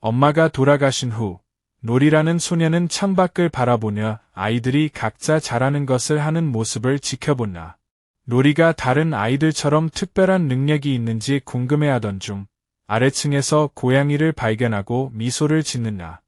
엄마가 돌아가신 후 놀이라는 소녀는 창밖을 바라보며 아이들이 각자 잘하는 것을 하는 모습을 지켜본다. 놀이가 다른 아이들처럼 특별한 능력이 있는지 궁금해하던 중 아래층에서 고양이를 발견하고 미소를 짓는다.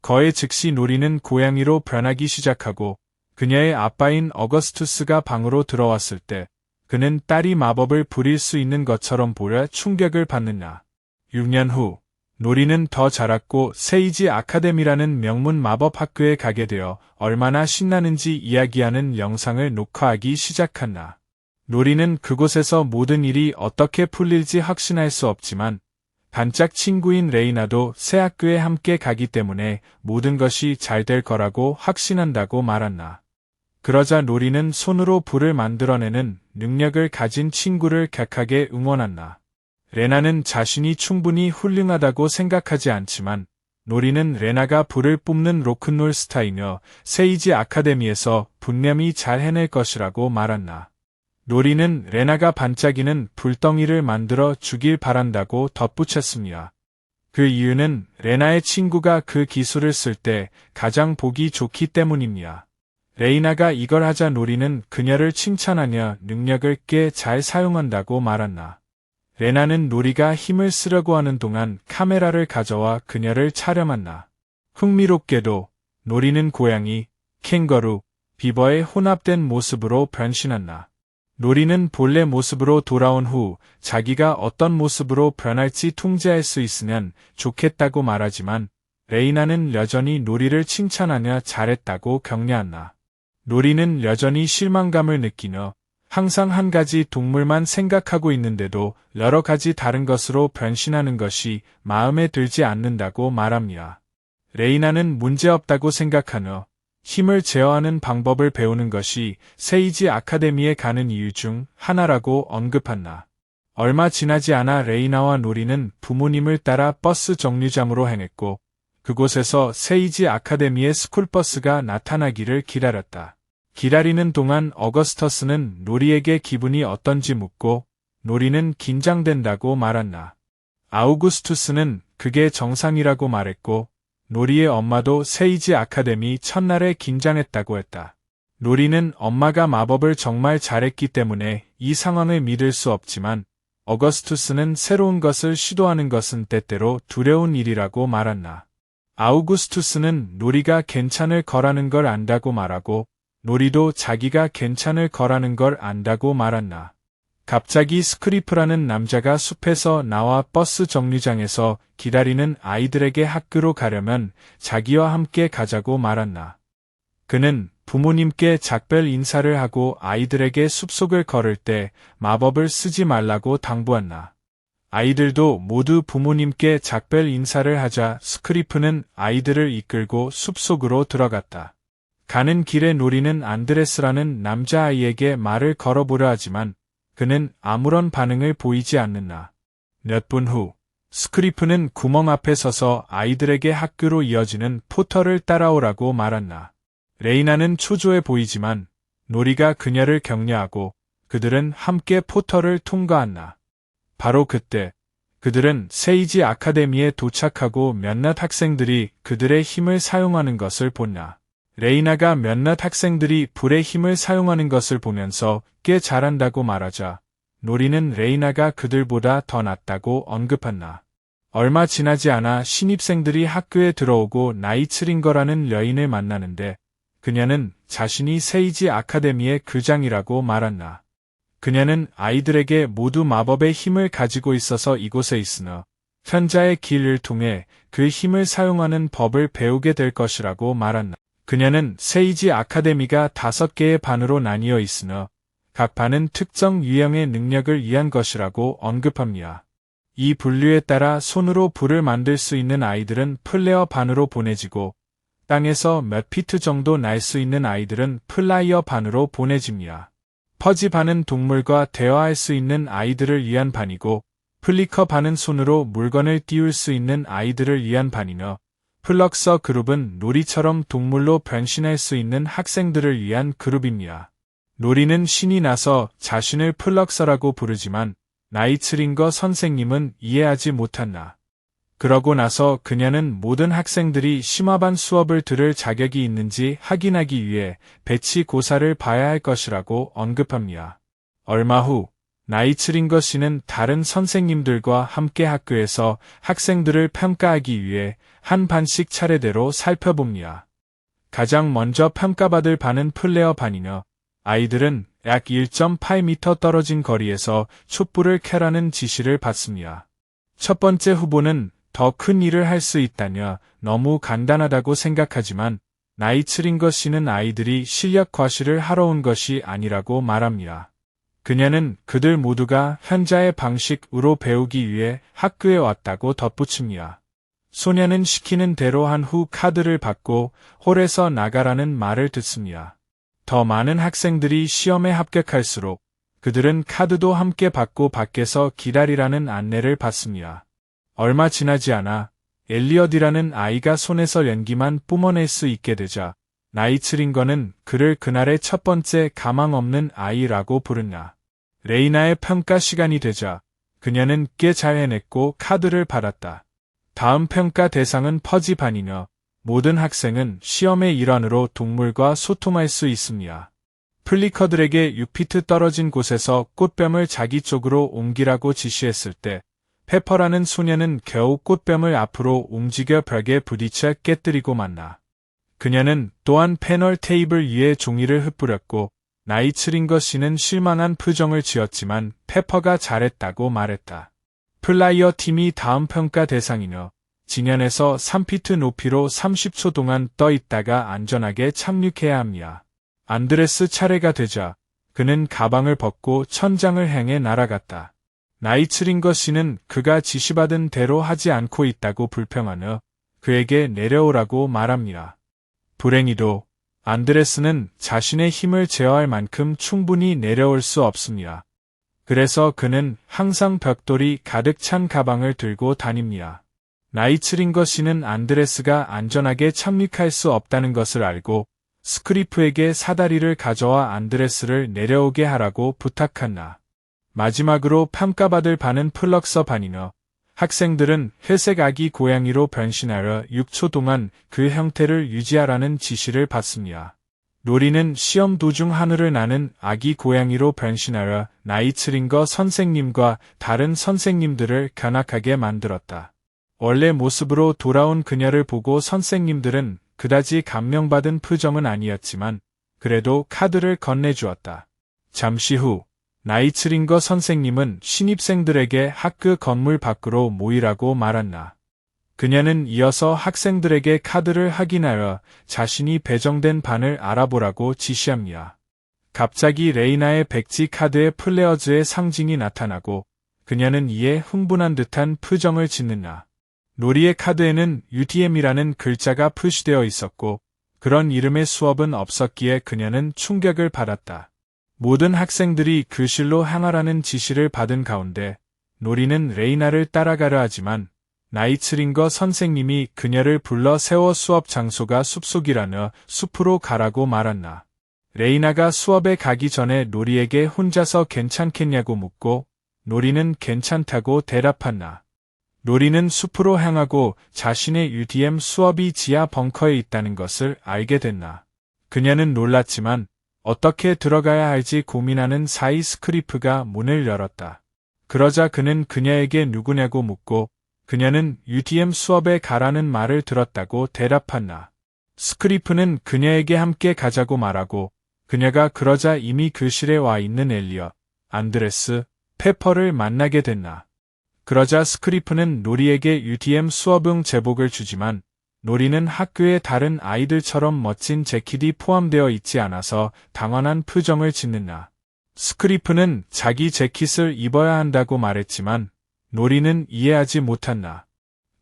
거의 즉시 놀이는 고양이로 변하기 시작하고 그녀의 아빠인 어거스투스가 방으로 들어왔을 때 그는 딸이 마법을 부릴 수 있는 것처럼 보여 충격을 받는다. 6년 후 놀이는 더 자랐고 세이지 아카데미라는 명문 마법 학교에 가게 되어 얼마나 신나는지 이야기하는 영상을 녹화하기 시작한다. 놀이는 그곳에서 모든 일이 어떻게 풀릴지 확신할 수 없지만 반짝 친구인 레이나도 새 학교에 함께 가기 때문에 모든 것이 잘 될 거라고 확신한다고 말한다. 그러자 놀이는 손으로 불을 만들어내는 능력을 가진 친구를 격하게 응원한다. 레나는 자신이 충분히 훌륭하다고 생각하지 않지만 놀이는 레나가 불을 뿜는 로큰롤 스타이며 세이지 아카데미에서 분명히 잘 해낼 것이라고 말한다. 놀이는 레나가 반짝이는 불덩이를 만들어 주길 바란다고 덧붙였습니다. 그 이유는 레나의 친구가 그 기술을 쓸 때 가장 보기 좋기 때문입니다. 레이나가 이걸 하자 놀이는 그녀를 칭찬하며 능력을 꽤 잘 사용한다고 말한다. 레나는 놀이가 힘을 쓰려고 하는 동안 카메라를 가져와 그녀를 촬영한다. 흥미롭게도 놀이는 고양이, 캥거루, 비버의 혼합된 모습으로 변신한다. 놀이는 본래 모습으로 돌아온 후 자기가 어떤 모습으로 변할지 통제할 수 있으면 좋겠다고 말하지만 레이나는 여전히 놀이를 칭찬하며 잘했다고 격려한다. 놀이는 여전히 실망감을 느끼며 항상 한 가지 동물만 생각하고 있는데도 여러 가지 다른 것으로 변신하는 것이 마음에 들지 않는다고 말합니다. 레이나는 문제없다고 생각하며 힘을 제어하는 방법을 배우는 것이 세이지 아카데미에 가는 이유 중 하나라고 언급한다. 얼마 지나지 않아 레이나와 놀이는 부모님을 따라 버스 정류장으로 행했고 그곳에서 세이지 아카데미의 스쿨버스가 나타나기를 기다렸다. 기다리는 동안 어거스터스는 놀이에게 기분이 어떤지 묻고 놀이는 긴장된다고 말한다. 아우구스투스는 그게 정상이라고 말했고 놀이의 엄마도 세이지 아카데미 첫날에 긴장했다고 했다. 놀이는 엄마가 마법을 정말 잘했기 때문에 이 상황을 믿을 수 없지만 어거스투스는 새로운 것을 시도하는 것은 때때로 두려운 일이라고 말한다. 아우구스투스는 놀이가 괜찮을 거라는 걸 안다고 말하고 놀이도 자기가 괜찮을 거라는 걸 안다고 말한다. 갑자기 스크리프라는 남자가 숲에서 나와 버스 정류장에서 기다리는 아이들에게 학교로 가려면 자기와 함께 가자고 말한다. 그는 부모님께 작별 인사를 하고 아이들에게 숲속을 걸을 때 마법을 쓰지 말라고 당부한다. 아이들도 모두 부모님께 작별 인사를 하자 스크리프는 아이들을 이끌고 숲속으로 들어갔다. 가는 길에 놀이는 안드레스라는 남자아이에게 말을 걸어보려 하지만 그는 아무런 반응을 보이지 않는다. 몇 분 후 스크리프는 구멍 앞에 서서 아이들에게 학교로 이어지는 포털을 따라오라고 말한다. 레이나는 초조해 보이지만 놀이가 그녀를 격려하고 그들은 함께 포털을 통과한다. 바로 그때 그들은 세이지 아카데미에 도착하고 몇몇 학생들이 그들의 힘을 사용하는 것을 본다. 레이나가 몇몇 학생들이 불의 힘을 사용하는 것을 보면서 꽤 잘한다고 말하자 놀이는 레이나가 그들보다 더 낫다고 언급한다. 얼마 지나지 않아 신입생들이 학교에 들어오고 나이츠링거라는 여인을 만나는데 그녀는 자신이 세이지 아카데미의 교장이라고 말한다. 그녀는 아이들에게 모두 마법의 힘을 가지고 있어서 이곳에 있으며 현자의 길을 통해 그 힘을 사용하는 법을 배우게 될 것이라고 말한다. 그녀는 세이지 아카데미가 5개의 반으로 나뉘어 있으며 각 반은 특정 유형의 능력을 위한 것이라고 언급합니다. 이 분류에 따라 손으로 불을 만들 수 있는 아이들은 플레어 반으로 보내지고 땅에서 몇 피트 정도 날 수 있는 아이들은 플라이어 반으로 보내집니다. 퍼지 반은 동물과 대화할 수 있는 아이들을 위한 반이고 플리커 반은 손으로 물건을 띄울 수 있는 아이들을 위한 반이며 플럭서 그룹은 놀이처럼 동물로 변신할 수 있는 학생들을 위한 그룹입니다. 놀이는 신이 나서 자신을 플럭서라고 부르지만 나이츠링거 선생님은 이해하지 못한다. 그러고 나서 그녀는 모든 학생들이 심화반 수업을 들을 자격이 있는지 확인하기 위해 배치고사를 봐야 할 것이라고 언급합니다. 얼마 후 나이츠링거 씨는 다른 선생님들과 함께 학교에서 학생들을 평가하기 위해 한 반씩 차례대로 살펴봅니다. 가장 먼저 평가받을 반은 플레어 반이며 아이들은 약 1.8m 떨어진 거리에서 촛불을 켜라는 지시를 받습니다. 첫 번째 후보는 더 큰 일을 할 수 있다며 너무 간단하다고 생각하지만 나이츠링거 씨는 아이들이 실력 과시를 하러 온 것이 아니라고 말합니다. 그녀는 그들 모두가 현자의 방식으로 배우기 위해 학교에 왔다고 덧붙입니다. 소녀는 시키는 대로 한 후 카드를 받고 홀에서 나가라는 말을 듣습니다. 더 많은 학생들이 시험에 합격할수록 그들은 카드도 함께 받고 밖에서 기다리라는 안내를 받습니다. 얼마 지나지 않아 엘리엇이라는 아이가 손에서 연기만 뿜어낼 수 있게 되자 나이츠링거는 그를 그날의 첫 번째 가망 없는 아이라고 부르냐. 레이나의 평가 시간이 되자 그녀는 꽤 잘 해냈고 카드를 받았다. 다음 평가 대상은 퍼지 반이며 모든 학생은 시험의 일환으로 동물과 소통할 수 있습니다. 플리커들에게 6피트 떨어진 곳에서 꽃뱀을 자기 쪽으로 옮기라고 지시했을 때 페퍼라는 소녀는 겨우 꽃뱀을 앞으로 움직여 벽에 부딪혀 깨뜨리고 만나. 그녀는 또한 패널 테이블 위에 종이를 흩뿌렸고 나이츠링거 씨는 실망한 표정을 지었지만 페퍼가 잘했다고 말했다. 플라이어 팀이 다음 평가 대상이며 지면에서 3피트 높이로 30초 동안 떠 있다가 안전하게 착륙해야 합니다. 안드레스 차례가 되자 그는 가방을 벗고 천장을 향해 날아갔다. 나이츠링거 씨는 그가 지시받은 대로 하지 않고 있다고 불평하며 그에게 내려오라고 말합니다. 불행히도 안드레스는 자신의 힘을 제어할 만큼 충분히 내려올 수 없습니다. 그래서 그는 항상 벽돌이 가득 찬 가방을 들고 다닙니다. 나이츠링거 씨는 안드레스가 안전하게 착륙할 수 없다는 것을 알고 스크리프에게 사다리를 가져와 안드레스를 내려오게 하라고 부탁한다. 마지막으로 평가받을 반은 플럭서 반이며 학생들은 회색 아기 고양이로 변신하여 6초 동안 그 형태를 유지하라는 지시를 받습니다. 로리는 시험 도중 하늘을 나는 아기 고양이로 변신하여 나이츠링거 선생님과 다른 선생님들을 견학하게 만들었다. 원래 모습으로 돌아온 그녀를 보고 선생님들은 그다지 감명받은 표정은 아니었지만 그래도 카드를 건네주었다. 잠시 후 나이츠링거 선생님은 신입생들에게 학교 건물 밖으로 모이라고 말한다. 그녀는 이어서 학생들에게 카드를 확인하여 자신이 배정된 반을 알아보라고 지시합니다. 갑자기 레이나의 백지 카드에 플레어즈의 상징이 나타나고 그녀는 이에 흥분한 듯한 표정을 짓는다. 로리의 카드에는 UTM이라는 글자가 표시되어 있었고 그런 이름의 수업은 없었기에 그녀는 충격을 받았다. 모든 학생들이 교실로 향하라는 지시를 받은 가운데 로리는 레이나를 따라가려 하지만 나이츠링거 선생님이 그녀를 불러 세워 수업 장소가 숲속이라며 숲으로 가라고 말한다. 레이나가 수업에 가기 전에 로리에게 혼자서 괜찮겠냐고 묻고 로리는 괜찮다고 대답한다. 로리는 숲으로 향하고 자신의 UDM 수업이 지하 벙커에 있다는 것을 알게 됐나. 그녀는 놀랐지만 어떻게 들어가야 할지 고민하는 사이 스크리프가 문을 열었다. 그러자 그는 그녀에게 누구냐고 묻고 그녀는 UDM 수업에 가라는 말을 들었다고 대답한다. 스크리프는 그녀에게 함께 가자고 말하고 그녀가 그러자 이미 교실에 와 있는 엘리엇, 안드레스, 페퍼를 만나게 됐나. 그러자 스크리프는 로리에게 UDM 수업용 제복을 주지만 로리는 학교의 다른 아이들처럼 멋진 재킷이 포함되어 있지 않아서 당황한 표정을 짓는다. 스크리프는 자기 재킷을 입어야 한다고 말했지만 로리는 이해하지 못한다.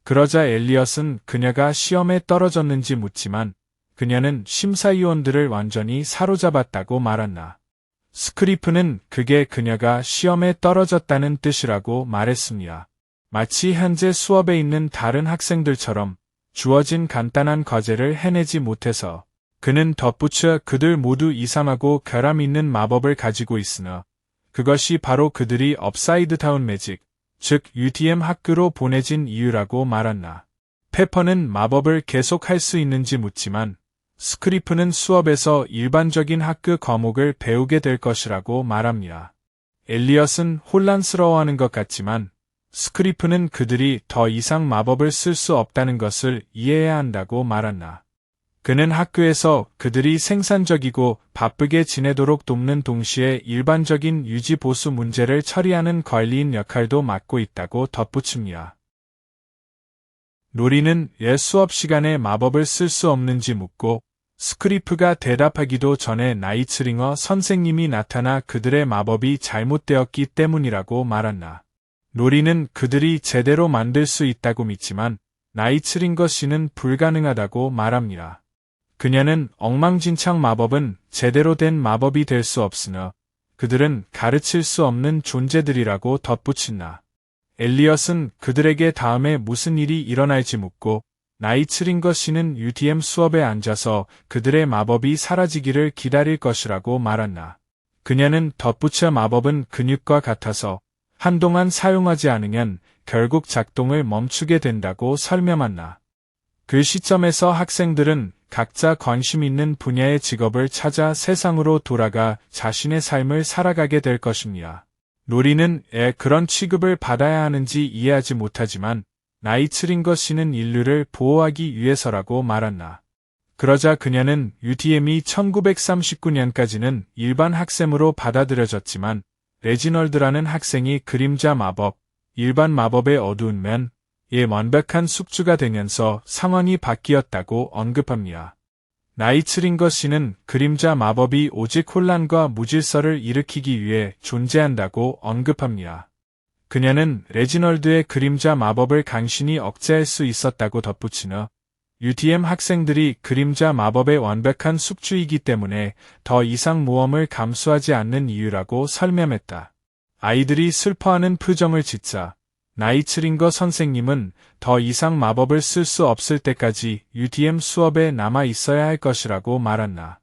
그러자 엘리엇은 그녀가 시험에 떨어졌는지 묻지만 그녀는 심사위원들을 완전히 사로잡았다고 말한다. 스크리프는 그게 그녀가 시험에 떨어졌다는 뜻이라고 말했습니다. 마치 현재 수업에 있는 다른 학생들처럼 주어진 간단한 과제를 해내지 못해서 그는 덧붙여 그들 모두 이상하고 결함 있는 마법을 가지고 있으나 그것이 바로 그들이 업사이드 다운 매직, 즉 UTM 학교로 보내진 이유라고 말한나. 페퍼는 마법을 계속할 수 있는지 묻지만 스크리프는 수업에서 일반적인 학교 과목을 배우게 될 것이라고 말합니다. 엘리엇은 혼란스러워하는 것 같지만 스크리프는 그들이 더 이상 마법을 쓸 수 없다는 것을 이해해야 한다고 말한다. 그는 학교에서 그들이 생산적이고 바쁘게 지내도록 돕는 동시에 일반적인 유지 보수 문제를 처리하는 관리인 역할도 맡고 있다고 덧붙입니다. 로리는 옛 수업 시간에 마법을 쓸 수 없는지 묻고 스크리프가 대답하기도 전에 나이츠링어 선생님이 나타나 그들의 마법이 잘못되었기 때문이라고 말한다. 로리는 그들이 제대로 만들 수 있다고 믿지만 나이츠링거 씨는 불가능하다고 말합니다. 그녀는 엉망진창 마법은 제대로 된 마법이 될 수 없으나 그들은 가르칠 수 없는 존재들이라고 덧붙인다. 엘리엇은 그들에게 다음에 무슨 일이 일어날지 묻고 나이츠링거 씨는 UTM 수업에 앉아서 그들의 마법이 사라지기를 기다릴 것이라고 말한다. 그녀는 덧붙여 마법은 근육과 같아서 한동안 사용하지 않으면 결국 작동을 멈추게 된다고 설명한다. 그 시점에서 학생들은 각자 관심 있는 분야의 직업을 찾아 세상으로 돌아가 자신의 삶을 살아가게 될 것입니다. 로리는 그런 취급을 받아야 하는지 이해하지 못하지만 나이츠링거 씨는 인류를 보호하기 위해서라고 말한다. 그러자 그녀는 UTM이 1939년까지는 일반 학생으로 받아들여졌지만 레지널드라는 학생이 그림자 마법, 일반 마법의 어두운 면에 완벽한 숙주가 되면서 상황이 바뀌었다고 언급합니다. 나이츠링거 씨는 그림자 마법이 오직 혼란과 무질서를 일으키기 위해 존재한다고 언급합니다. 그녀는 레지널드의 그림자 마법을 간신히 억제할 수 있었다고 덧붙이며 UTM 학생들이 그림자 마법의 완벽한 숙주이기 때문에 더 이상 모험을 감수하지 않는 이유라고 설명했다. 아이들이 슬퍼하는 표정을 짓자 나이츠링거 선생님은 더 이상 마법을 쓸 수 없을 때까지 UTM 수업에 남아 있어야 할 것이라고 말한다.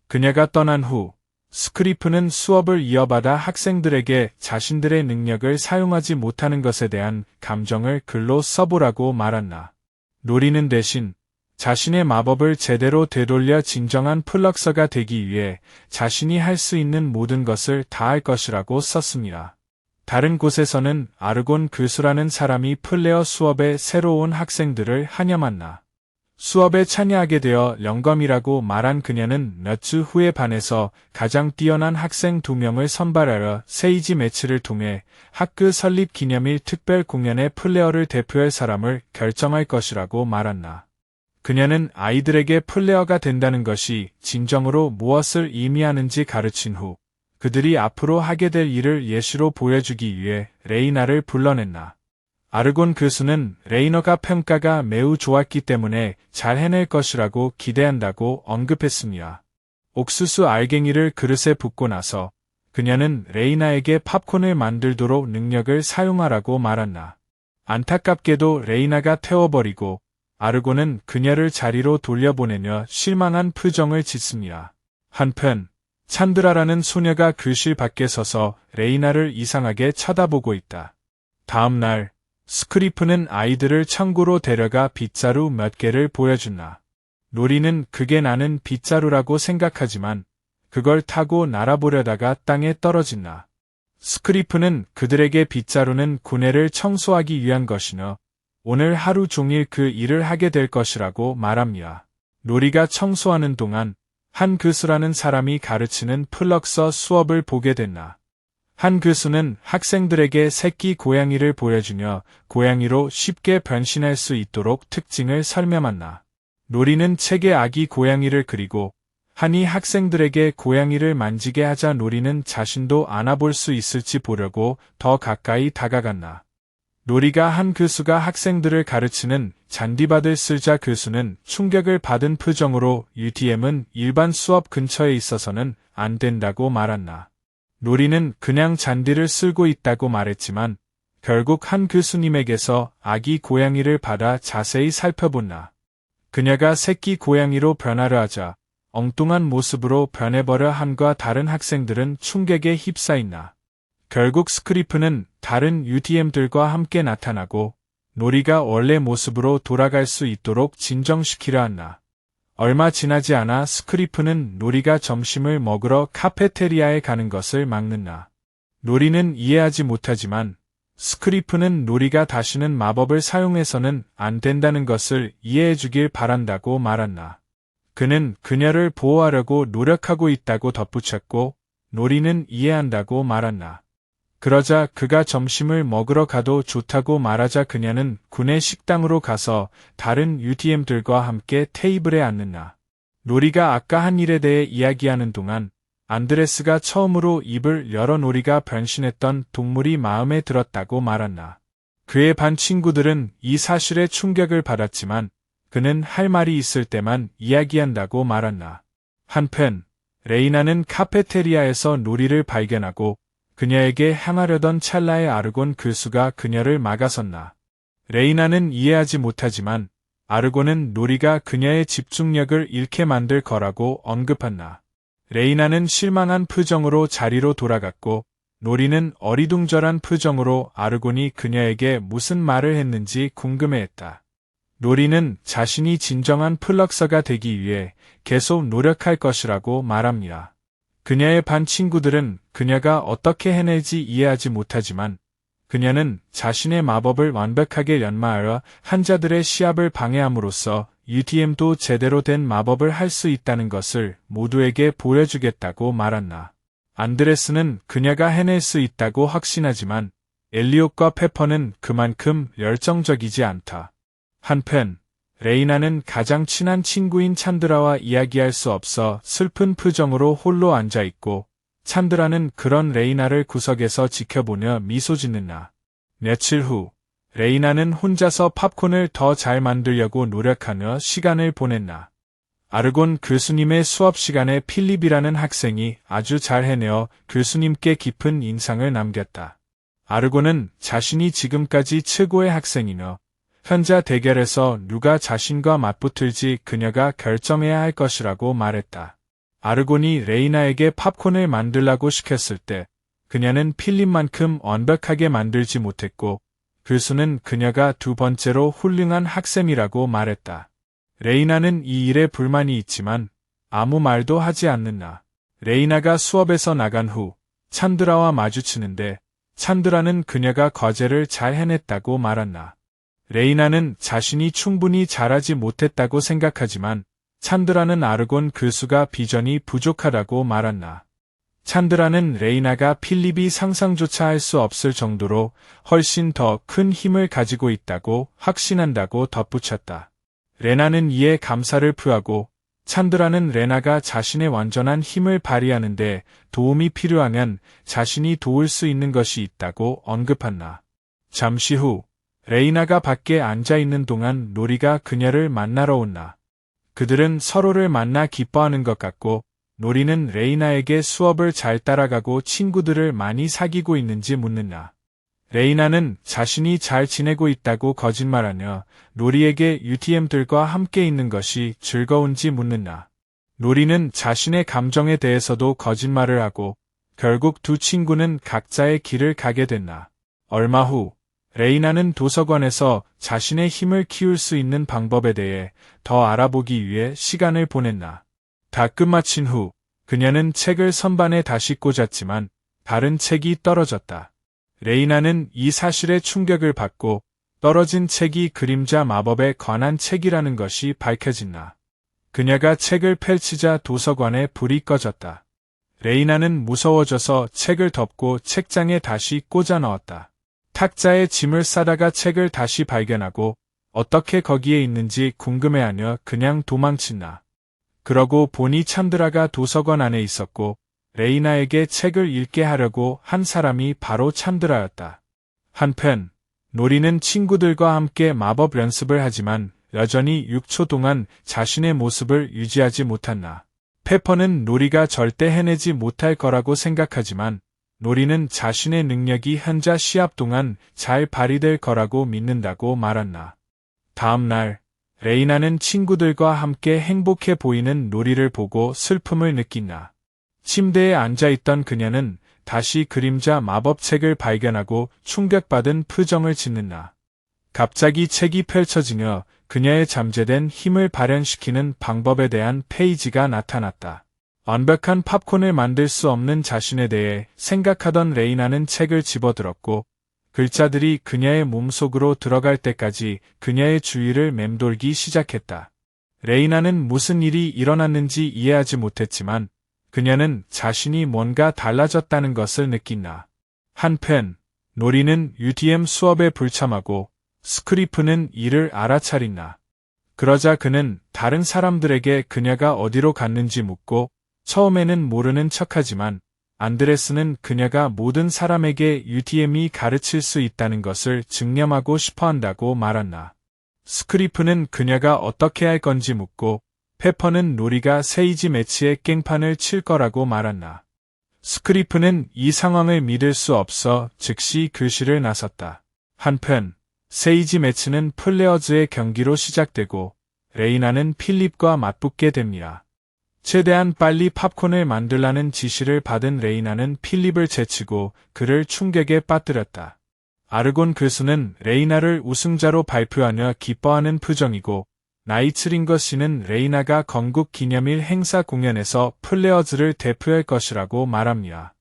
그녀가 떠난 후 스크리프는 수업을 이어받아 학생들에게 자신들의 능력을 사용하지 못하는 것에 대한 감정을 글로 써보라고 말한다. 로리는 대신 자신의 마법을 제대로 되돌려 진정한 플럭서가 되기 위해 자신이 할 수 있는 모든 것을 다할 것이라고 썼습니다. 다른 곳에서는 아르곤 교수라는 사람이 플레어 수업에 새로 온 학생들을 한염한다. 수업에 참여하게 되어 영검이라고 말한 그녀는 몇 주 후에 반에서 가장 뛰어난 학생 2명을 선발하여 세이지 매치를 통해 학교 설립 기념일 특별 공연에 플레어를 대표할 사람을 결정할 것이라고 말한다. 그녀는 아이들에게 플레어가 된다는 것이 진정으로 무엇을 의미하는지 가르친 후 그들이 앞으로 하게 될 일을 예시로 보여주기 위해 레이나를 불러냈나. 아르곤 교수는 레이너가 평가가 매우 좋았기 때문에 잘 해낼 것이라고 기대한다고 언급했습니다. 옥수수 알갱이를 그릇에 붓고 나서 그녀는 레이나에게 팝콘을 만들도록 능력을 사용하라고 말한다. 안타깝게도 레이나가 태워버리고 아르곤은 그녀를 자리로 돌려보내며 실망한 표정을 짓습니다. 한편 찬드라라는 소녀가 교실 밖에 서서 레이나를 이상하게 쳐다보고 있다. 다음 날 스크리프는 아이들을 창고로 데려가 빗자루 몇 개를 보여준다. 로리는 그게 나는 빗자루라고 생각하지만 그걸 타고 날아보려다가 땅에 떨어진다. 스크리프는 그들에게 빗자루는 구내를 청소하기 위한 것이며 오늘 하루 종일 그 일을 하게 될 것이라고 말합니다. 로리가 청소하는 동안 한 교수라는 사람이 가르치는 플럭서 수업을 보게 됐나. 한 교수는 학생들에게 새끼 고양이를 보여주며 고양이로 쉽게 변신할 수 있도록 특징을 설명한다. 로리는 책에 아기 고양이를 그리고 하니 학생들에게 고양이를 만지게 하자 로리는 자신도 안아볼 수 있을지 보려고 더 가까이 다가갔나. 로리가 한 교수가 학생들을 가르치는 잔디밭을 쓸자 교수는 충격을 받은 표정으로 UTM은 일반 수업 근처에 있어서는 안 된다고 말한다. 로리는 그냥 잔디를 쓸고 있다고 말했지만 결국 한 교수님에게서 아기 고양이를 받아 자세히 살펴본다. 그녀가 새끼 고양이로 변화를 하자 엉뚱한 모습으로 변해버려 한과 다른 학생들은 충격에 휩싸인다. 결국 스크리프는 다른 UTM들과 함께 나타나고 노리가 원래 모습으로 돌아갈 수 있도록 진정시키려 한다. 얼마 지나지 않아 스크리프는 노리가 점심을 먹으러 카페테리아에 가는 것을 막는다. 노리는 이해하지 못하지만 스크리프는 노리가 다시는 마법을 사용해서는 안 된다는 것을 이해해주길 바란다고 말한다. 그는 그녀를 보호하려고 노력하고 있다고 덧붙였고 노리는 이해한다고 말한다. 그러자 그가 점심을 먹으러 가도 좋다고 말하자 그녀는 군의 식당으로 가서 다른 UTM들과 함께 테이블에 앉는다. 노리가 아까 한 일에 대해 이야기하는 동안 안드레스가 처음으로 입을 열어 노리가 변신했던 동물이 마음에 들었다고 말한다. 그의 반 친구들은 이 사실에 충격을 받았지만 그는 할 말이 있을 때만 이야기한다고 말한다. 한편 레이나는 카페테리아에서 노리를 발견하고 그녀에게 향하려던 찰나에 아르곤 글수가 그녀를 막아섰나. 레이나는 이해하지 못하지만 아르곤은 노리가 그녀의 집중력을 잃게 만들 거라고 언급한다. 레이나는 실망한 표정으로 자리로 돌아갔고 노리는 어리둥절한 표정으로 아르곤이 그녀에게 무슨 말을 했는지 궁금해했다. 노리는 자신이 진정한 플럭서가 되기 위해 계속 노력할 것이라고 말합니다. 그녀의 반 친구들은 그녀가 어떻게 해낼지 이해하지 못하지만 그녀는 자신의 마법을 완벽하게 연마하여 환자들의 시합을 방해함으로써 UTM도 제대로 된 마법을 할 수 있다는 것을 모두에게 보여주겠다고 말한다. 안드레스는 그녀가 해낼 수 있다고 확신하지만 엘리엇과 페퍼는 그만큼 열정적이지 않다. 한편 레이나는 가장 친한 친구인 찬드라와 이야기할 수 없어 슬픈 표정으로 홀로 앉아있고 찬드라는 그런 레이나를 구석에서 지켜보며 미소 짓는다. 며칠 후 레이나는 혼자서 팝콘을 더 잘 만들려고 노력하며 시간을 보냈나. 아르곤 교수님의 수업 시간에 필립이라는 학생이 아주 잘 해내어 교수님께 깊은 인상을 남겼다. 아르곤은 자신이 지금까지 최고의 학생이며 현자 대결에서 누가 자신과 맞붙을지 그녀가 결정해야 할 것이라고 말했다. 아르곤이 레이나에게 팝콘을 만들라고 시켰을 때 그녀는 필립만큼 완벽하게 만들지 못했고 교수는 그녀가 두 번째로 훌륭한 학생이라고 말했다. 레이나는 이 일에 불만이 있지만 아무 말도 하지 않는다. 레이나가 수업에서 나간 후 찬드라와 마주치는데 찬드라는 그녀가 과제를 잘 해냈다고 말한다. 레이나는 자신이 충분히 잘하지 못했다고 생각하지만 찬드라는 아르곤 교수가 비전이 부족하다고 말한다. 찬드라는 레이나가 필립이 상상조차 할 수 없을 정도로 훨씬 더 큰 힘을 가지고 있다고 확신한다고 덧붙였다. 레나는 이에 감사를 표하고 찬드라는 레나가 자신의 완전한 힘을 발휘하는데 도움이 필요하면 자신이 도울 수 있는 것이 있다고 언급한다. 잠시 후 레이나가 밖에 앉아있는 동안 노리가 그녀를 만나러 온다. 그들은 서로를 만나 기뻐하는 것 같고 노리는 레이나에게 수업을 잘 따라가고 친구들을 많이 사귀고 있는지 묻는다. 레이나는 자신이 잘 지내고 있다고 거짓말하며 노리에게 UTM들과 함께 있는 것이 즐거운지 묻는다. 노리는 자신의 감정에 대해서도 거짓말을 하고 결국 두 친구는 각자의 길을 가게 된다. 얼마 후 레이나는 도서관에서 자신의 힘을 키울 수 있는 방법에 대해 더 알아보기 위해 시간을 보냈다. 다 끝마친 후 그녀는 책을 선반에 다시 꽂았지만 다른 책이 떨어졌다. 레이나는 이 사실에 충격을 받고 떨어진 책이 그림자 마법에 관한 책이라는 것이 밝혀진다. 그녀가 책을 펼치자 도서관에 불이 꺼졌다. 레이나는 무서워져서 책을 덮고 책장에 다시 꽂아 넣었다. 탁자에 짐을 싸다가 책을 다시 발견하고 어떻게 거기에 있는지 궁금해하며 그냥 도망친다. 그러고 보니 찬드라가 도서관 안에 있었고 레이나에게 책을 읽게 하려고 한 사람이 바로 찬드라였다. 한편 노리는 친구들과 함께 마법 연습을 하지만 여전히 6초 동안 자신의 모습을 유지하지 못한다. 페퍼는 노리가 절대 해내지 못할 거라고 생각하지만 노리는 자신의 능력이 현자 시합 동안 잘 발휘될 거라고 믿는다고 말한다. 다음 날 레이나는 친구들과 함께 행복해 보이는 노리를 보고 슬픔을 느낀다. 침대에 앉아있던 그녀는 다시 그림자 마법책을 발견하고 충격받은 표정을 짓는다. 갑자기 책이 펼쳐지며 그녀의 잠재된 힘을 발현시키는 방법에 대한 페이지가 나타났다. 완벽한 팝콘을 만들 수 없는 자신에 대해 생각하던 레이나는 책을 집어들었고 글자들이 그녀의 몸속으로 들어갈 때까지 그녀의 주위를 맴돌기 시작했다. 레이나는 무슨 일이 일어났는지 이해하지 못했지만 그녀는 자신이 뭔가 달라졌다는 것을 느낀다. 한편 노리는 UTM 수업에 불참하고 스크리프는 이를 알아차린다. 그러자 그는 다른 사람들에게 그녀가 어디로 갔는지 묻고 처음에는 모르는 척하지만 안드레스는 그녀가 모든 사람에게 UTM이 가르칠 수 있다는 것을 증명하고 싶어한다고 말한다. 스크리프는 그녀가 어떻게 할 건지 묻고 페퍼는 노리가 세이지 매치에 깽판을 칠 거라고 말한다. 스크리프는 이 상황을 믿을 수 없어 즉시 교실을 나섰다. 한편 세이지 매치는 플레어즈의 경기로 시작되고 레이나는 필립과 맞붙게 됩니다. 최대한 빨리 팝콘을 만들라는 지시를 받은 레이나는 필립을 제치고 그를 충격에 빠뜨렸다. 아르곤 교수는 레이나를 우승자로 발표하며 기뻐하는 표정이고 나이츠링거 씨는 레이나가 건국 기념일 행사 공연에서 플레어즈를 대표할 것이라고 말합니다.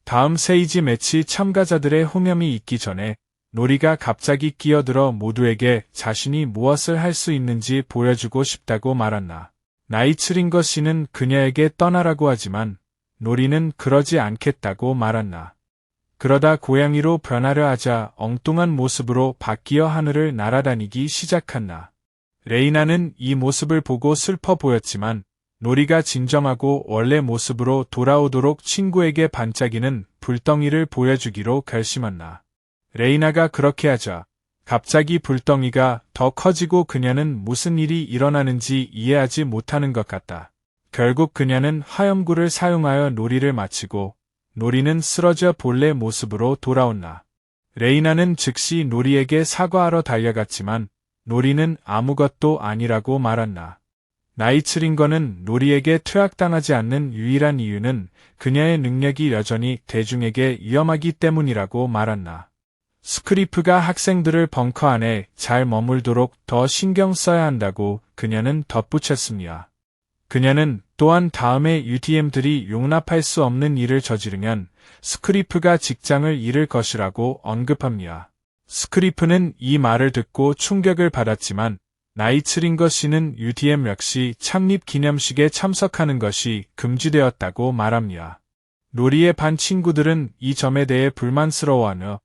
다음 세이지 매치 참가자들의 호명이 있기 전에 노리가 갑자기 끼어들어 모두에게 자신이 무엇을 할 수 있는지 보여주고 싶다고 말한다. 나이츠링거 씨는 그녀에게 떠나라고 하지만 노리는 그러지 않겠다고 말한다. 그러다 고양이로 변하려 하자 엉뚱한 모습으로 바뀌어 하늘을 날아다니기 시작한다. 레이나는 이 모습을 보고 슬퍼 보였지만 노리가 진정하고 원래 모습으로 돌아오도록 친구에게 반짝이는 불덩이를 보여주기로 결심한다. 레이나가 그렇게 하자 갑자기 불덩이가 더 커지고 그녀는 무슨 일이 일어나는지 이해하지 못하는 것 같다. 결국 그녀는 화염구를 사용하여 놀이를 마치고 노리는 쓰러져 본래 모습으로 돌아온다. 레이나는 즉시 노리에게 사과하러 달려갔지만 노리는 아무것도 아니라고 말한다. 나이츠링거는 노리에게 퇴학당하지 않는 유일한 이유는 그녀의 능력이 여전히 대중에게 위험하기 때문이라고 말한다. 스크리프가 학생들을 벙커 안에 잘 머물도록 더 신경 써야 한다고 그녀는 덧붙였습니다. 그녀는 또한 다음에 UTM들이 용납할 수 없는 일을 저지르면 스크리프가 직장을 잃을 것이라고 언급합니다. 스크리프는 이 말을 듣고 충격을 받았지만 나이츠링거 씨는 UTM 역시 창립 기념식에 참석하는 것이 금지되었다고 말합니다. 노리의 반 친구들은 이 점에 대해 불만스러워하며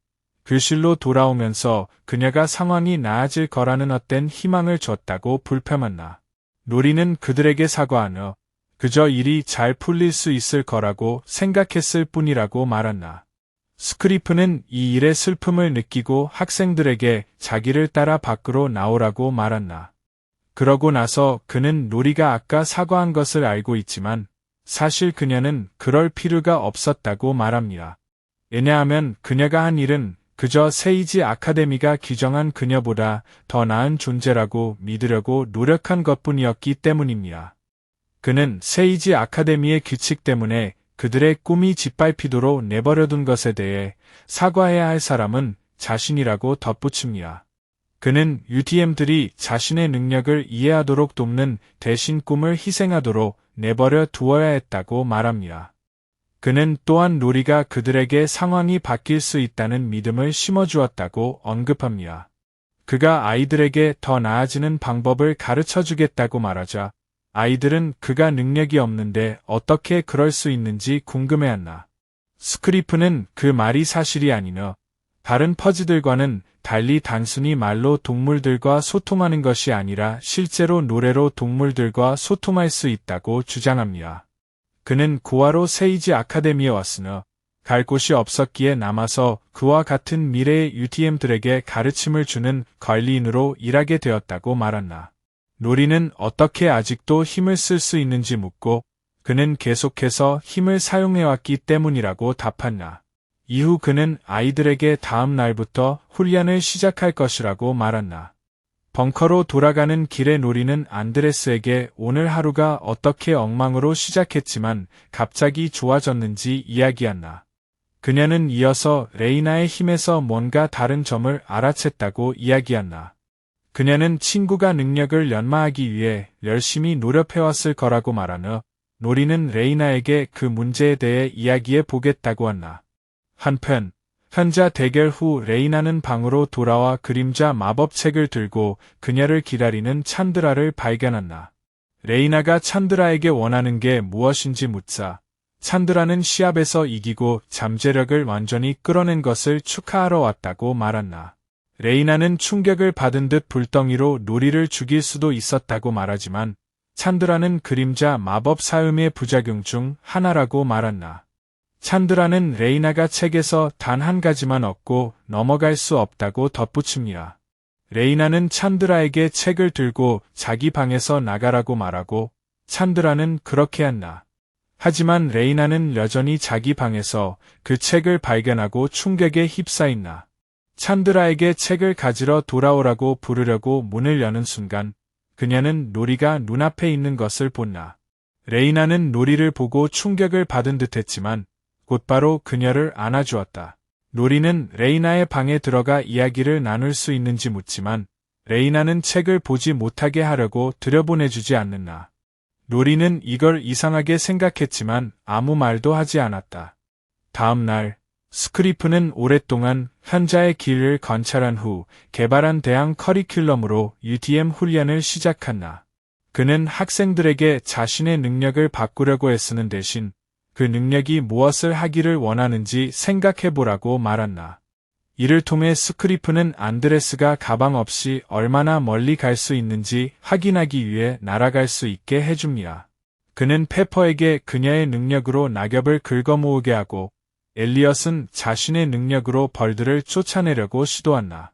교실로 돌아오면서 그녀가 상황이 나아질 거라는 헛된 희망을 줬다고 불평한다. 노리는 그들에게 사과하며 그저 일이 잘 풀릴 수 있을 거라고 생각했을 뿐이라고 말한다. 스크리프는 이 일의 슬픔을 느끼고 학생들에게 자기를 따라 밖으로 나오라고 말한다. 그러고 나서 그는 노리가 아까 사과한 것을 알고 있지만 사실 그녀는 그럴 필요가 없었다고 말합니다. 왜냐하면 그녀가 한 일은 그저 세이지 아카데미가 규정한 그녀보다 더 나은 존재라고 믿으려고 노력한 것뿐이었기 때문입니다. 그는 세이지 아카데미의 규칙 때문에 그들의 꿈이 짓밟히도록 내버려둔 것에 대해 사과해야 할 사람은 자신이라고 덧붙입니다. 그는 UTM들이 자신의 능력을 이해하도록 돕는 대신 꿈을 희생하도록 내버려 두어야 했다고 말합니다. 그는 또한 노리가 그들에게 상황이 바뀔 수 있다는 믿음을 심어주었다고 언급합니다. 그가 아이들에게 더 나아지는 방법을 가르쳐주겠다고 말하자 아이들은 그가 능력이 없는데 어떻게 그럴 수 있는지 궁금해한다. 스크리프는 그 말이 사실이 아니며 다른 퍼즐들과는 달리 단순히 말로 동물들과 소통하는 것이 아니라 실제로 노래로 동물들과 소통할 수 있다고 주장합니다. 그는 고아로 세이지 아카데미에 왔으나 갈 곳이 없었기에 남아서 그와 같은 미래의 UTM들에게 가르침을 주는 관리인으로 일하게 되었다고 말한다. 노리는 어떻게 아직도 힘을 쓸 수 있는지 묻고 그는 계속해서 힘을 사용해왔기 때문이라고 답한다. 이후 그는 아이들에게 다음 날부터 훈련을 시작할 것이라고 말한다. 벙커로 돌아가는 길에 노리는 안드레스에게 오늘 하루가 어떻게 엉망으로 시작했지만 갑자기 좋아졌는지 이야기한다. 그녀는 이어서 레이나의 힘에서 뭔가 다른 점을 알아챘다고 이야기한다. 그녀는 친구가 능력을 연마하기 위해 열심히 노력해왔을 거라고 말하며 노리는 레이나에게 그 문제에 대해 이야기해 보겠다고 한다. 한편 현자 대결 후 레이나는 방으로 돌아와 그림자 마법책을 들고 그녀를 기다리는 찬드라를 발견한다. 레이나가 찬드라에게 원하는 게 무엇인지 묻자 찬드라는 시합에서 이기고 잠재력을 완전히 끌어낸 것을 축하하러 왔다고 말한다. 레이나는 충격을 받은 듯 불덩이로 노리를 죽일 수도 있었다고 말하지만 찬드라는 그림자 마법 사음의 부작용 중 하나라고 말한다. 찬드라는 레이나가 책에서 단 한 가지만 얻고 넘어갈 수 없다고 덧붙입니다. 레이나는 찬드라에게 책을 들고 자기 방에서 나가라고 말하고 찬드라는 그렇게 한다. 하지만 레이나는 여전히 자기 방에서 그 책을 발견하고 충격에 휩싸인다. 찬드라에게 책을 가지러 돌아오라고 부르려고 문을 여는 순간 그녀는 노리가 눈앞에 있는 것을 본다. 레이나는 노리를 보고 충격을 받은 듯했지만 곧바로 그녀를 안아주었다. 노리는 레이나의 방에 들어가 이야기를 나눌 수 있는지 묻지만 레이나는 책을 보지 못하게 하려고 들여보내주지 않는다. 노리는 이걸 이상하게 생각했지만 아무 말도 하지 않았다. 다음 날 스크리프는 오랫동안 현자의 길을 관찰한 후 개발한 대항 커리큘럼으로 UTM 훈련을 시작한다. 그는 학생들에게 자신의 능력을 바꾸려고 애쓰는 대신 그 능력이 무엇을 하기를 원하는지 생각해보라고 말한다. 이를 통해 스크리프는 안드레스가 가방 없이 얼마나 멀리 갈 수 있는지 확인하기 위해 날아갈 수 있게 해줍니다. 그는 페퍼에게 그녀의 능력으로 낙엽을 긁어모으게 하고 엘리엇은 자신의 능력으로 벌들을 쫓아내려고 시도한다.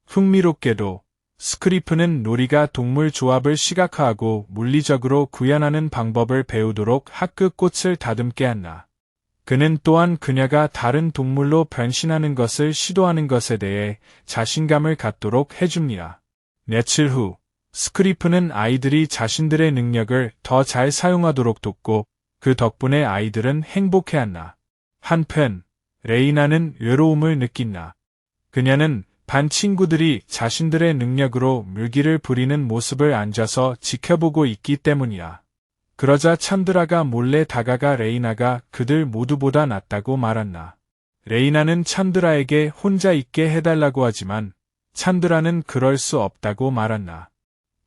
흥미롭게도 스크리프는 노리가 동물 조합을 시각화하고 물리적으로 구현하는 방법을 배우도록 학급 꽃을 다듬게 한다. 그는 또한 그녀가 다른 동물로 변신하는 것을 시도하는 것에 대해 자신감을 갖도록 해줍니다. 며칠 후 스크리프는 아이들이 자신들의 능력을 더 잘 사용하도록 돕고 그 덕분에 아이들은 행복해한다. 한편 레이나는 외로움을 느낀다. 그녀는 반 친구들이 자신들의 능력으로 물기를 부리는 모습을 앉아서 지켜보고 있기 때문이야. 그러자 찬드라가 몰래 다가가 레이나가 그들 모두보다 낫다고 말한다. 레이나는 찬드라에게 혼자 있게 해달라고 하지만 찬드라는 그럴 수 없다고 말한다.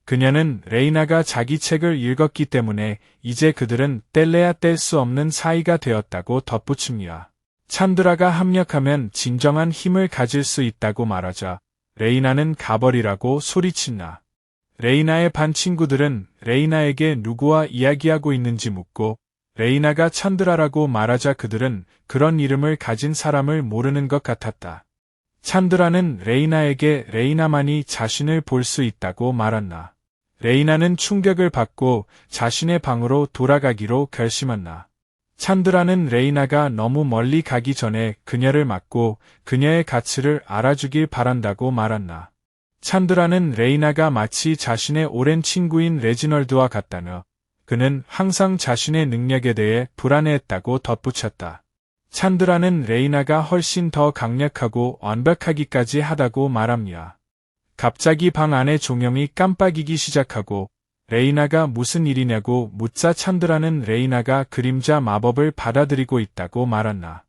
그녀는 레이나가 자기 책을 읽었기 때문에 이제 그들은 뗄래야 뗄 수 없는 사이가 되었다고 덧붙입니다. 찬드라가 합력하면 진정한 힘을 가질 수 있다고 말하자 레이나는 가버리라고 소리친다. 레이나의 반 친구들은 레이나에게 누구와 이야기하고 있는지 묻고 레이나가 찬드라라고 말하자 그들은 그런 이름을 가진 사람을 모르는 것 같았다. 찬드라는 레이나에게 레이나만이 자신을 볼 수 있다고 말한다. 레이나는 충격을 받고 자신의 방으로 돌아가기로 결심한다. 찬드라는 레이나가 너무 멀리 가기 전에 그녀를 막고 그녀의 가치를 알아주길 바란다고 말한다. 찬드라는 레이나가 마치 자신의 오랜 친구인 레지널드와 같다며 그는 항상 자신의 능력에 대해 불안해했다고 덧붙였다. 찬드라는 레이나가 훨씬 더 강력하고 완벽하기까지 하다고 말합니다. 갑자기 방 안의 조명이 깜빡이기 시작하고 레이나가 무슨 일이냐고 묻자 찬드라는 레이나가 그림자 마법을 받아들이고 있다고 말한다.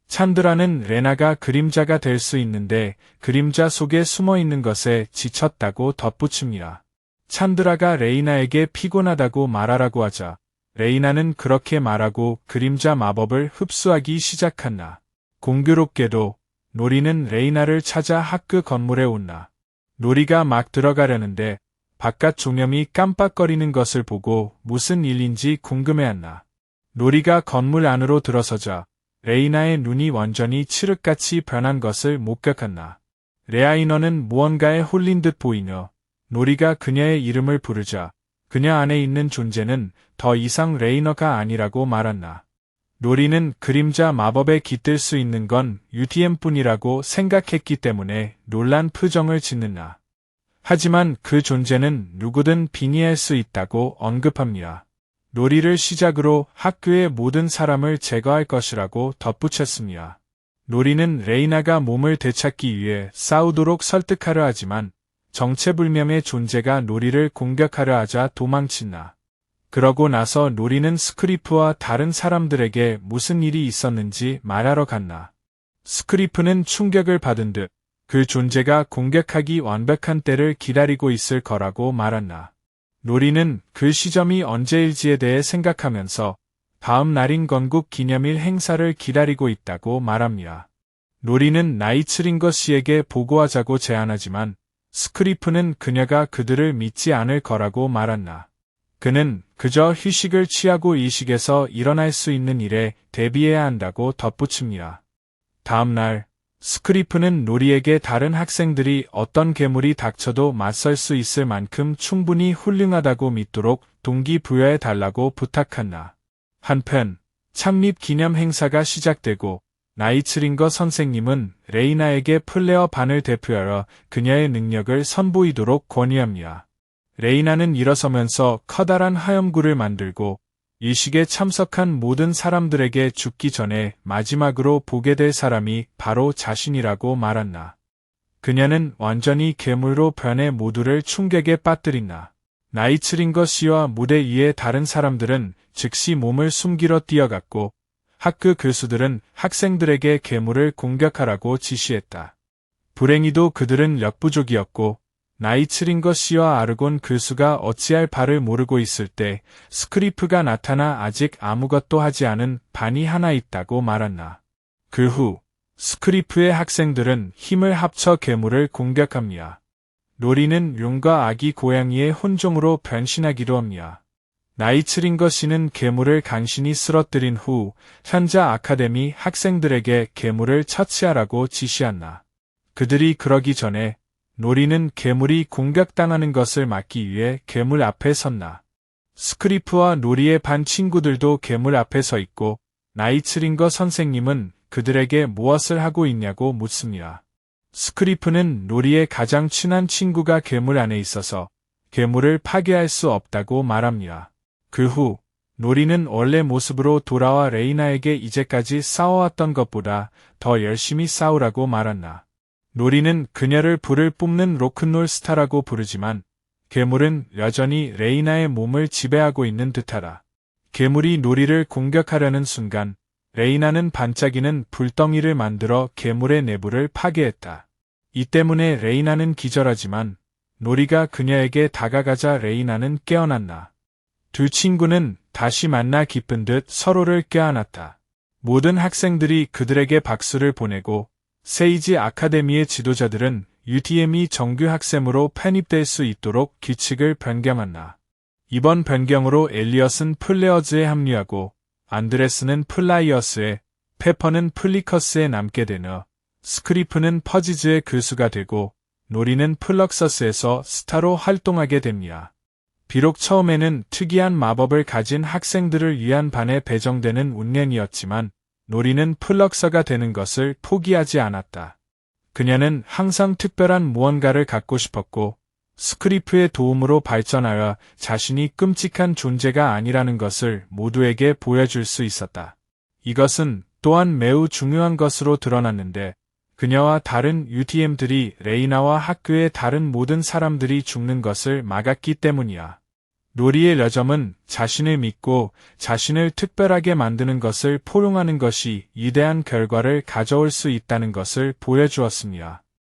찬드라는 레나가 그림자가 될 수 있는데 그림자 속에 숨어 있는 것에 지쳤다고 덧붙입니다. 찬드라가 레이나에게 피곤하다고 말하라고 하자 레이나는 그렇게 말하고 그림자 마법을 흡수하기 시작한다. 공교롭게도 노리는 레이나를 찾아 학교 건물에 온다. 노리가 막 들어가려는데 바깥 조명이 깜빡거리는 것을 보고 무슨 일인지 궁금해한다. 노리가 건물 안으로 들어서자 레이나의 눈이 완전히 칠흑같이 변한 것을 목격한다. 레아이너는 무언가에 홀린 듯 보이며 노리가 그녀의 이름을 부르자 그녀 안에 있는 존재는 더 이상 레이너가 아니라고 말한다. 노리는 그림자 마법에 깃들 수 있는 건 UTM뿐이라고 생각했기 때문에 놀란 표정을 짓는다. 하지만 그 존재는 누구든 빙의할 수 있다고 언급합니다. 놀이를 시작으로 학교의 모든 사람을 제거할 것이라고 덧붙였습니다. 노리는 레이나가 몸을 되찾기 위해 싸우도록 설득하려 하지만 정체불명의 존재가 노리를 공격하려 하자 도망친다. 그러고 나서 노리는 스크리프와 다른 사람들에게 무슨 일이 있었는지 말하러 갔나. 스크리프는 충격을 받은 듯 그 존재가 공격하기 완벽한 때를 기다리고 있을 거라고 말했나. 노리는 그 시점이 언제일지에 대해 생각하면서 다음 날인 건국 기념일 행사를 기다리고 있다고 말합니다. 노리는 나이츠링거 씨에게 보고하자고 제안하지만 스크리프는 그녀가 그들을 믿지 않을 거라고 말했나. 그는 그저 휴식을 취하고 이식에서 일어날 수 있는 일에 대비해야 한다고 덧붙입니다. 다음 날 스크리프는 노리에게 다른 학생들이 어떤 괴물이 닥쳐도 맞설 수 있을 만큼 충분히 훌륭하다고 믿도록 동기부여해 달라고 부탁한다. 한편 창립 기념 행사가 시작되고 나이츠링거 선생님은 레이나에게 플레어 반을 대표하여 그녀의 능력을 선보이도록 권유합니다. 레이나는 일어서면서 커다란 화염구를 만들고 일식에 참석한 모든 사람들에게 죽기 전에 마지막으로 보게 될 사람이 바로 자신이라고 말한다. 그녀는 완전히 괴물로 변해 모두를 충격에 빠뜨린다. 나이츠링거 씨와 무대 위의 다른 사람들은 즉시 몸을 숨기러 뛰어갔고 학교 교수들은 학생들에게 괴물을 공격하라고 지시했다. 불행히도 그들은 역부족이었고 나이츠링거 씨와 아르곤 교수가 어찌할 바를 모르고 있을 때 스크리프가 나타나 아직 아무것도 하지 않은 반이 하나 있다고 말한다. 그 후 스크리프의 학생들은 힘을 합쳐 괴물을 공격합니다. 노리는 용과 아기 고양이의 혼종으로 변신하기도 합니다. 나이츠링거 씨는 괴물을 간신히 쓰러뜨린 후 현자 아카데미 학생들에게 괴물을 처치하라고 지시한다. 그들이 그러기 전에 노리는 괴물이 공격당하는 것을 막기 위해 괴물 앞에 섰나. 스크리프와 노리의 반 친구들도 괴물 앞에 서 있고 나이츠링거 선생님은 그들에게 무엇을 하고 있냐고 묻습니다. 스크리프는 노리의 가장 친한 친구가 괴물 안에 있어서 괴물을 파괴할 수 없다고 말합니다. 그 후 노리는 원래 모습으로 돌아와 레이나에게 이제까지 싸워왔던 것보다 더 열심히 싸우라고 말한다. 노리는 그녀를 불을 뿜는 로큰롤 스타라고 부르지만 괴물은 여전히 레이나의 몸을 지배하고 있는 듯하다. 괴물이 노리를 공격하려는 순간 레이나는 반짝이는 불덩이를 만들어 괴물의 내부를 파괴했다. 이 때문에 레이나는 기절하지만 노리가 그녀에게 다가가자 레이나는 깨어났나. 두 친구는 다시 만나 기쁜 듯 서로를 껴안았다. 모든 학생들이 그들에게 박수를 보내고 세이지 아카데미의 지도자들은 UTM이 정규 학생으로 편입될 수 있도록 규칙을 변경한다. 이번 변경으로 엘리엇은 플레어즈에 합류하고 안드레스는 플라이어스에, 페퍼는 플리커스에 남게 되며 스크리프는 퍼지즈의 교수가 되고 노리는 플럭서스에서 스타로 활동하게 됩니다. 비록 처음에는 특이한 마법을 가진 학생들을 위한 반에 배정되는 운명이었지만 노리는 플럭서가 되는 것을 포기하지 않았다. 그녀는 항상 특별한 무언가를 갖고 싶었고 스크리프의 도움으로 발전하여 자신이 끔찍한 존재가 아니라는 것을 모두에게 보여줄 수 있었다. 이것은 또한 매우 중요한 것으로 드러났는데 그녀와 다른 UTM들이 레이나와 학교의 다른 모든 사람들이 죽는 것을 막았기 때문이야. 노리의 여점은 자신을 믿고 자신을 특별하게 만드는 것을 포용하는 것이 위대한 결과를 가져올 수 있다는 것을 보여주었습니다.